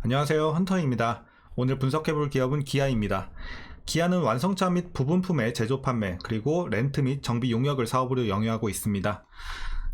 안녕하세요, 헌터입니다. 오늘 분석해볼 기업은 기아입니다. 기아는 완성차 및 부분품의 제조 판매, 그리고 렌트 및 정비 용역을 사업으로 영위하고 있습니다.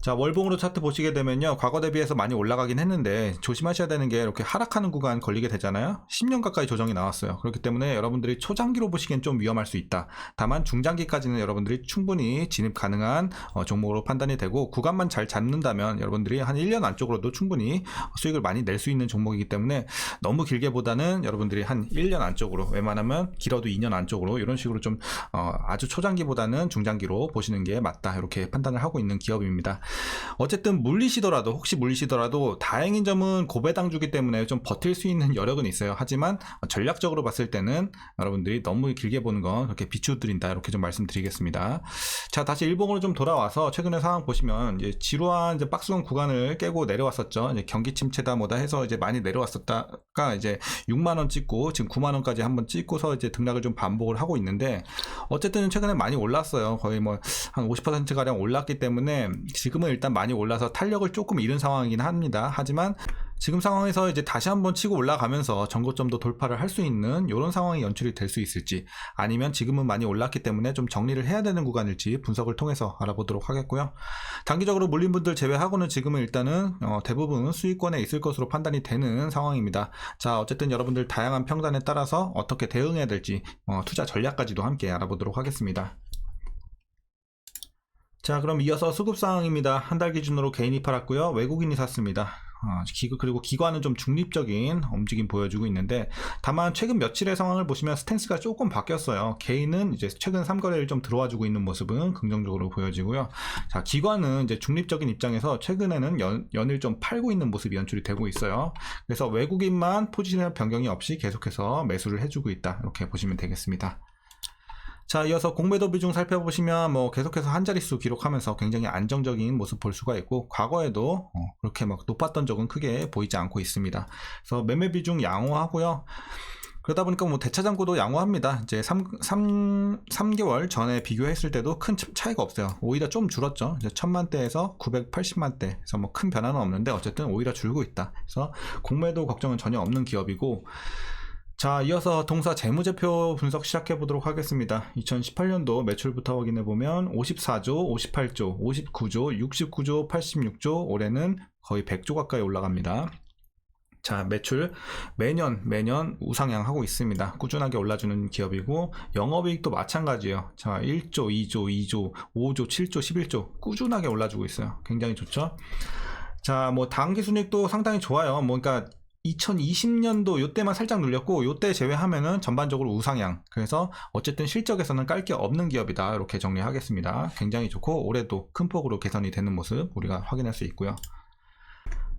자, 월봉으로 차트 보시게 되면요, 과거 대비해서 많이 올라가긴 했는데 조심하셔야 되는 게 이렇게 하락하는 구간 걸리게 되잖아요. 10년 가까이 조정이 나왔어요. 그렇기 때문에 여러분들이 초장기로 보시기엔 좀 위험할 수 있다. 다만 중장기까지는 여러분들이 충분히 진입 가능한 종목으로 판단이 되고, 구간만 잘 잡는다면 여러분들이 한 1년 안쪽으로도 충분히 수익을 많이 낼 수 있는 종목이기 때문에 너무 길게 보다는 여러분들이 한 1년 안쪽으로, 웬만하면 길어도 2년 안쪽으로, 이런 식으로 좀 아주 초장기보다는 중장기로 보시는 게 맞다, 이렇게 판단을 하고 있는 기업입니다. 어쨌든 혹시 물리시더라도 다행인 점은 고배당주기 때문에 좀 버틸 수 있는 여력은 있어요. 하지만 전략적으로 봤을 때는 여러분들이 너무 길게 보는 건 그렇게 비추드린다, 이렇게 좀 말씀드리겠습니다. 자, 다시 일봉으로 좀 돌아와서 최근의 상황 보시면 이제 지루한 박스권 구간을 깨고 내려왔었죠. 이제 경기 침체다 뭐다 해서 이제 많이 내려왔었다가 이제 6만원 찍고 지금 9만원까지 한번 찍고서 이제 등락을 좀 반복을 하고 있는데, 어쨌든 최근에 많이 올랐어요. 거의 뭐 한 50% 가량 올랐기 때문에 지금은 일단 많이 올라서 탄력을 조금 잃은 상황이긴 합니다. 하지만 지금 상황에서 이제 다시 한번 치고 올라가면서 전고점도 돌파를 할 수 있는 이런 상황이 연출이 될 수 있을지, 아니면 지금은 많이 올랐기 때문에 좀 정리를 해야 되는 구간일지 분석을 통해서 알아보도록 하겠고요. 단기적으로 물린 분들 제외하고는 지금은 일단은 대부분 수익권에 있을 것으로 판단이 되는 상황입니다. 자, 어쨌든 여러분들 다양한 평단에 따라서 어떻게 대응해야 될지 투자 전략까지도 함께 알아보도록 하겠습니다. 자, 그럼 이어서 수급 상황입니다. 한 달 기준으로 개인이 팔았고요, 외국인이 샀습니다. 그리고 기관은 좀 중립적인 움직임 보여주고 있는데, 다만 최근 며칠의 상황을 보시면 스탠스가 조금 바뀌었어요. 개인은 이제 최근 3거래를 좀 들어와주고 있는 모습은 긍정적으로 보여지고요. 자, 기관은 이제 중립적인 입장에서 최근에는 연일 좀 팔고 있는 모습이 연출이 되고 있어요. 그래서 외국인만 포지션 변경이 없이 계속해서 매수를 해주고 있다, 이렇게 보시면 되겠습니다. 자, 이어서 공매도 비중 살펴보시면 계속해서 한 자릿수 기록하면서 굉장히 안정적인 모습 볼 수가 있고, 과거에도 그렇게 막 높았던 적은 크게 보이지 않고 있습니다. 그래서 매매 비중 양호하고요. 그러다 보니까 대차장고도 양호합니다. 이제 3개월 전에 비교했을 때도 큰 차이가 없어요. 오히려 좀 줄었죠. 이제 1000만대에서 980만대. 그래서 큰 변화는 없는데 어쨌든 오히려 줄고 있다. 그래서 공매도 걱정은 전혀 없는 기업이고, 자, 이어서 동사 재무제표 분석 시작해 보도록 하겠습니다. 2018년도 매출부터 확인해 보면 54조, 58조, 59조, 69조, 86조, 올해는 거의 100조 가까이 올라갑니다. 자, 매출 매년 우상향하고 있습니다. 꾸준하게 올라주는 기업이고, 영업이익도 마찬가지예요. 자, 1조, 2조, 2조, 5조, 7조, 11조 꾸준하게 올라주고 있어요. 굉장히 좋죠. 자, 당기순이익도 상당히 좋아요. 그러니까 2020년도 요때만 살짝 눌렸고, 요때 제외하면은 전반적으로 우상향. 그래서 어쨌든 실적에서는 깔 게 없는 기업이다, 이렇게 정리하겠습니다. 굉장히 좋고, 올해도 큰 폭으로 개선이 되는 모습 우리가 확인할 수 있고요.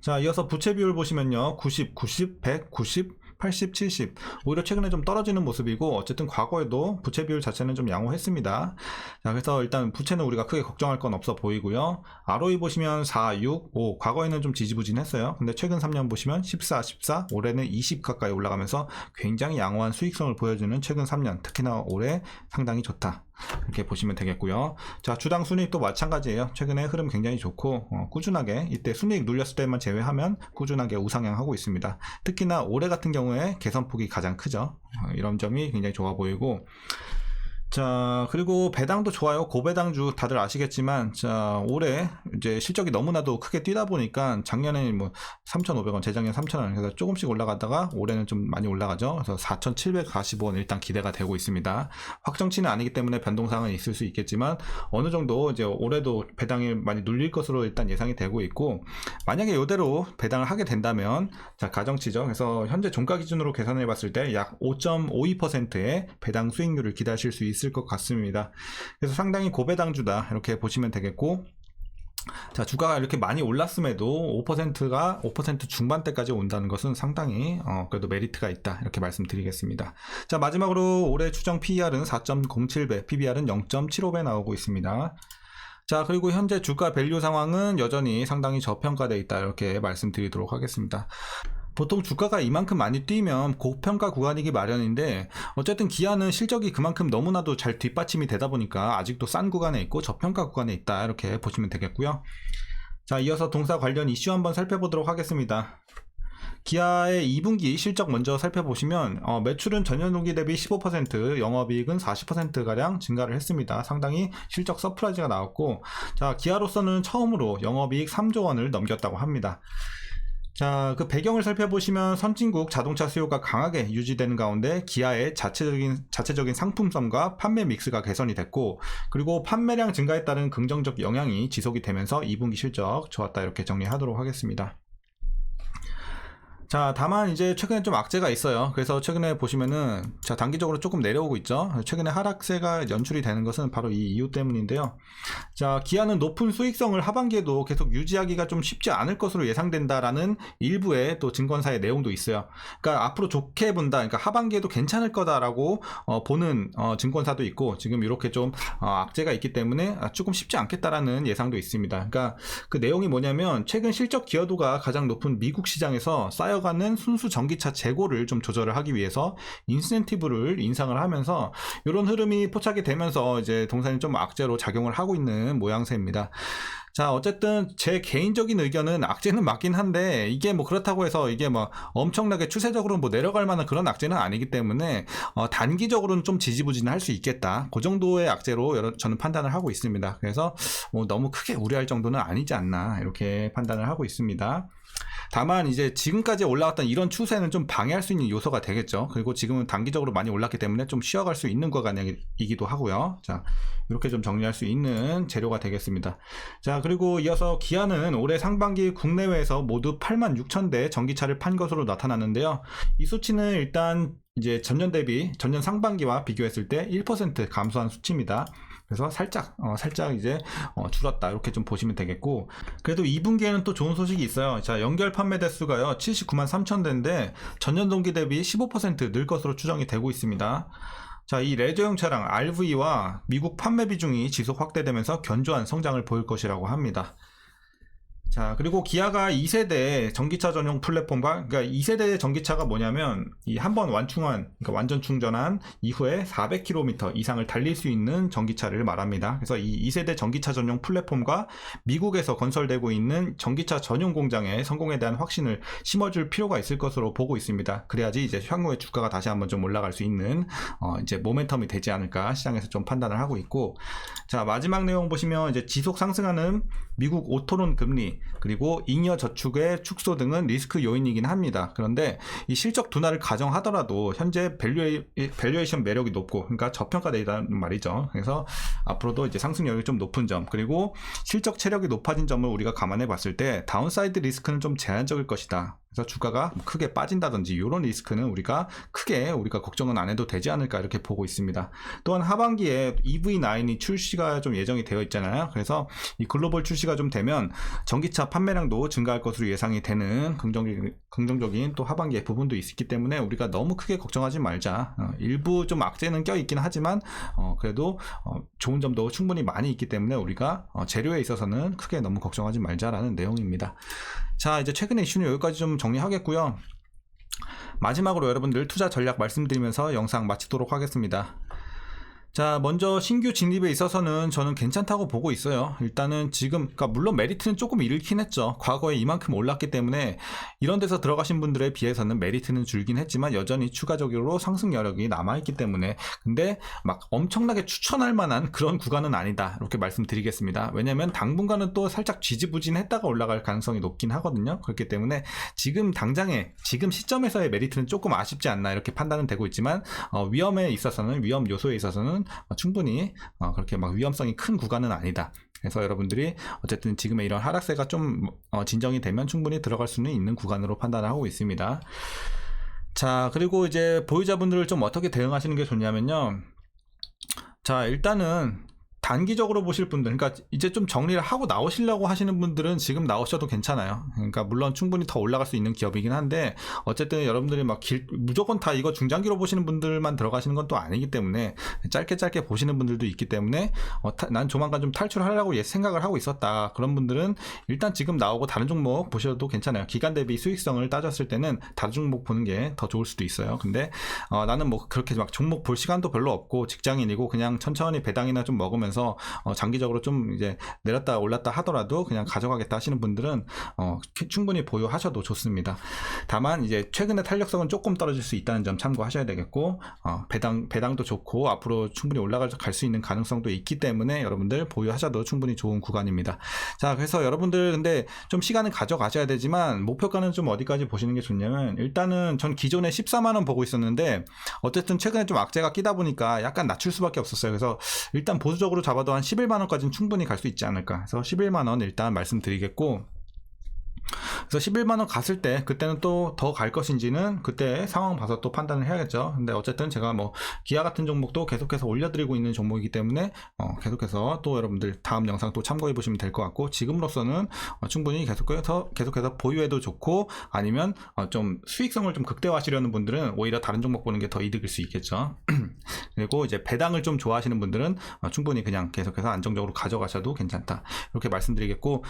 자, 이어서 부채 비율 보시면요, 90, 90, 100, 90, 80, 70. 오히려 최근에 좀 떨어지는 모습이고, 어쨌든 과거에도 부채 비율 자체는 좀 양호했습니다. 자, 그래서 일단 부채는 우리가 크게 걱정할 건 없어 보이고요. ROE 보시면 4, 6, 5. 과거에는 좀 지지부진했어요. 근데 최근 3년 보시면 14, 14, 올해는 20 가까이 올라가면서 굉장히 양호한 수익성을 보여주는 최근 3년, 특히나 올해 상당히 좋다, 이렇게 보시면 되겠고요. 자, 주당 순이익도 마찬가지예요. 최근에 흐름 굉장히 좋고, 꾸준하게 이때 순이익 눌렸을 때만 제외하면 꾸준하게 우상향하고 있습니다. 특히나 올해 같은 경우에 개선폭이 가장 크죠. 이런 점이 굉장히 좋아 보이고, 자, 그리고 배당도 좋아요. 고배당주 다들 아시겠지만, 자, 올해 이제 실적이 너무나도 크게 뛰다 보니까 작년에 3,500원, 재작년 3,000원, 그래서 조금씩 올라가다가 올해는 좀 많이 올라가죠. 그래서 4,740원 일단 기대가 되고 있습니다. 확정치는 아니기 때문에 변동사항은 있을 수 있겠지만, 어느 정도 이제 올해도 배당이 많이 눌릴 것으로 일단 예상이 되고 있고, 만약에 이대로 배당을 하게 된다면, 자, 가정치죠. 그래서 현재 종가 기준으로 계산해 봤을 때 약 5.52%의 배당 수익률을 기대하실 수 있을 것 같습니다. 그래서 상당히 고배당주다, 이렇게 보시면 되겠고, 자, 주가가 이렇게 많이 올랐음에도 5%가 5% 중반대까지 온다는 것은 상당히 그래도 메리트가 있다, 이렇게 말씀드리겠습니다. 자, 마지막으로 올해 추정 PER은 4.07배, PBR은 0.75배 나오고 있습니다. 자, 그리고 현재 주가 밸류 상황은 여전히 상당히 저평가되어 있다, 이렇게 말씀드리도록 하겠습니다. 보통 주가가 이만큼 많이 뛰면 고평가 구간이기 마련인데, 어쨌든 기아는 실적이 그만큼 너무나도 잘 뒷받침이 되다 보니까 아직도 싼 구간에 있고 저평가 구간에 있다, 이렇게 보시면 되겠고요. 자, 이어서 동사 관련 이슈 한번 살펴보도록 하겠습니다. 기아의 2분기 실적 먼저 살펴보시면 매출은 전년 동기 대비 15%, 영업이익은 40%가량 증가를 했습니다. 상당히 실적 서프라이즈가 나왔고, 자, 기아로서는 처음으로 영업이익 3조 원을 넘겼다고 합니다. 자, 그 배경을 살펴보시면 선진국 자동차 수요가 강하게 유지되는 가운데 기아의 자체적인 상품성과 판매 믹스가 개선이 됐고, 그리고 판매량 증가에 따른 긍정적 영향이 지속이 되면서 2분기 실적 좋았다, 이렇게 정리하도록 하겠습니다. 자, 다만 이제 최근에 좀 악재가 있어요. 그래서 최근에 보시면은, 자, 단기적으로 조금 내려오고 있죠. 최근에 하락세가 연출이 되는 것은 바로 이 이유 때문인데요. 자, 기아는 높은 수익성을 하반기에도 계속 유지하기가 좀 쉽지 않을 것으로 예상된다라는 일부의 또 증권사의 내용도 있어요. 그러니까 앞으로 좋게 본다, 그러니까 하반기에도 괜찮을 거다라고 보는 증권사도 있고, 지금 이렇게 좀 악재가 있기 때문에 조금 쉽지 않겠다라는 예상도 있습니다. 그러니까 그 내용이 뭐냐면, 최근 실적 기여도가 가장 높은 미국 시장에서 쌓여가는 순수 전기차 재고를 좀 조절을 하기 위해서 인센티브를 인상을 하면서 이런 흐름이 포착이 되면서 이제 동산이 좀 악재로 작용을 하고 있는 모양새입니다. 자, 어쨌든 제 개인적인 의견은 악재는 맞긴 한데, 이게 뭐 그렇다고 해서 이게 뭐 엄청나게 추세적으로 뭐 내려갈 만한 그런 악재는 아니기 때문에 단기적으로는 좀 지지부진할 수 있겠다, 그 정도의 악재로 저는 판단을 하고 있습니다. 그래서 뭐 너무 크게 우려할 정도는 아니지 않나, 이렇게 판단을 하고 있습니다. 다만 이제 지금까지 올라왔던 이런 추세는 좀 방해할 수 있는 요소가 되겠죠. 그리고 지금은 단기적으로 많이 올랐기 때문에 좀 쉬어갈 수 있는 구간이기도 하고요. 자, 이렇게 좀 정리할 수 있는 재료가 되겠습니다. 자, 그리고 이어서 기아는 올해 상반기 국내외에서 모두 86,000대 전기차를 판 것으로 나타났는데요. 이 수치는 일단 이제 전년 상반기와 비교했을 때 1% 감소한 수치입니다. 그래서 살짝 이제 줄었다, 이렇게 좀 보시면 되겠고, 그래도 2분기에는 또 좋은 소식이 있어요. 자, 연결 판매 대수가요 79만 3,000대인데 전년 동기 대비 15% 늘 것으로 추정이 되고 있습니다. 자, 이 레저용 차량 RV와 미국 판매 비중이 지속 확대되면서 견조한 성장을 보일 것이라고 합니다. 자, 그리고 기아가 2세대 전기차 전용 플랫폼과, 그러니까 2세대 전기차가 뭐냐면 이 한번 그러니까 완전 충전한 이후에 400km 이상을 달릴 수 있는 전기차를 말합니다. 그래서 이 2세대 전기차 전용 플랫폼과 미국에서 건설되고 있는 전기차 전용 공장의 성공에 대한 확신을 심어줄 필요가 있을 것으로 보고 있습니다. 그래야지 이제 향후에 주가가 다시 한번 좀 올라갈 수 있는 이제 모멘텀이 되지 않을까 시장에서 좀 판단을 하고 있고, 자, 마지막 내용 보시면 이제 지속 상승하는 미국 오토론 금리, 그리고 잉여 저축의 축소 등은 리스크 요인이긴 합니다. 그런데 이 실적 둔화를 가정하더라도 현재 밸류에이션 매력이 높고, 그러니까 저평가되다는 말이죠. 그래서 앞으로도 이제 상승력이 좀 높은 점, 그리고 실적 체력이 높아진 점을 우리가 감안해 봤을 때 다운사이드 리스크는 좀 제한적일 것이다. 그래서 주가가 크게 빠진다든지 이런 리스크는 우리가 걱정은 안 해도 되지 않을까, 이렇게 보고 있습니다. 또한 하반기에 EV9이 출시가 좀 예정이 되어 있잖아요. 그래서 이 글로벌 출시가 좀 되면 전기차 판매량도 증가할 것으로 예상이 되는 긍정적인 또 하반기의 부분도 있기 때문에 우리가 너무 크게 걱정하지 말자. 일부 좀 악재는 껴있긴 하지만 그래도 좋은 점도 충분히 많이 있기 때문에 우리가 재료에 있어서는 크게 너무 걱정하지 말자라는 내용입니다. 자, 이제 최근의 이슈는 여기까지 좀 정리하겠고요. 마지막으로 여러분들 투자 전략 말씀드리면서 영상 마치도록 하겠습니다. 자, 먼저 신규 진입에 있어서는 저는 괜찮다고 보고 있어요. 일단은 지금, 그러니까 물론 메리트는 조금 잃긴 했죠. 과거에 이만큼 올랐기 때문에 이런 데서 들어가신 분들에 비해서는 메리트는 줄긴 했지만 여전히 추가적으로 상승 여력이 남아있기 때문에, 근데 막 엄청나게 추천할 만한 그런 구간은 아니다, 이렇게 말씀드리겠습니다. 왜냐면 당분간은 또 살짝 지지부진했다가 올라갈 가능성이 높긴 하거든요. 그렇기 때문에 지금 시점에서의 메리트는 조금 아쉽지 않나, 이렇게 판단은 되고 있지만 위험 요소에 있어서는 충분히 그렇게 막 위험성이 큰 구간은 아니다. 그래서 여러분들이 어쨌든 지금의 이런 하락세가 좀 진정이 되면 충분히 들어갈 수는 있는 구간으로 판단을 하고 있습니다. 자, 그리고 이제 보유자분들을 좀 어떻게 대응하시는 게 좋냐면요. 자, 일단은 단기적으로 보실 분들, 그러니까 이제 좀 정리를 하고 나오시려고 하시는 분들은 지금 나오셔도 괜찮아요. 그러니까 물론 충분히 더 올라갈 수 있는 기업이긴 한데, 어쨌든 여러분들이 막 무조건 다 이거 중장기로 보시는 분들만 들어가시는 건 또 아니기 때문에 짧게 보시는 분들도 있기 때문에 난 조만간 좀 탈출하려고 생각을 하고 있었다, 그런 분들은 일단 지금 나오고 다른 종목 보셔도 괜찮아요. 기간 대비 수익성을 따졌을 때는 다른 종목 보는 게 더 좋을 수도 있어요. 근데 나는 뭐 그렇게 막 종목 볼 시간도 별로 없고 직장인이고 그냥 천천히 배당이나 좀 먹으면서 있어서 장기적으로 좀 이제 내렸다 올랐다 하더라도 그냥 가져가겠다 하시는 분들은 충분히 보유하셔도 좋습니다. 다만 이제 최근에 탄력성은 조금 떨어질 수 있다는 점 참고하셔야 되겠고, 배당도 좋고 앞으로 충분히 올라갈 수 있는 가능성도 있기 때문에 여러분들 보유하셔도 충분히 좋은 구간입니다. 자, 그래서 여러분들 근데 좀 시간을 가져가셔야 되지만 목표가는 좀 어디까지 보시는 게 좋냐면, 일단은 전 기존에 14만원 보고 있었는데 어쨌든 최근에 좀 악재가 끼다 보니까 약간 낮출 수밖에 없었어요. 그래서 일단 보수적으로 잡아도 한 11만원까지는 충분히 갈 수 있지 않을까. 그래서 11만원 일단 말씀드리겠고, 그래서 11만원 갔을 때 그때는 또 더 갈 것인지는 그때 상황 봐서 또 판단을 해야겠죠. 근데 어쨌든 제가 뭐 기아 같은 종목도 계속해서 올려드리고 있는 종목이기 때문에 계속해서 또 여러분들 다음 영상 또 참고해 보시면 될 것 같고, 지금으로서는 충분히 계속해서 보유해도 좋고, 아니면 좀 수익성을 좀 극대화하시려는 분들은 오히려 다른 종목 보는 게 더 이득일 수 있겠죠. 그리고 이제 배당을 좀 좋아하시는 분들은 충분히 그냥 계속해서 안정적으로 가져가셔도 괜찮다, 이렇게 말씀드리겠고,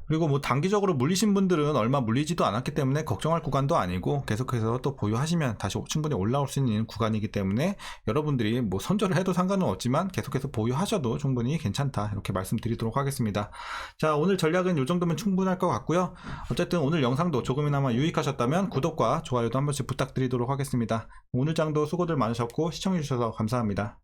그리고 뭐 단기적으로 물리신 분들은 얼마 물리지도 않았기 때문에 걱정할 구간도 아니고, 계속해서 또 보유하시면 다시 충분히 올라올 수 있는 구간이기 때문에 여러분들이 뭐 손절을 해도 상관은 없지만 계속해서 보유하셔도 충분히 괜찮다, 이렇게 말씀드리도록 하겠습니다. 자, 오늘 전략은 이 정도면 충분할 것 같고요. 어쨌든 오늘 영상도 조금이나마 유익하셨다면 구독과 좋아요도 한 번씩 부탁드리도록 하겠습니다. 오늘 장도 수고들 많으셨고 시청해주셔서 감사합니다.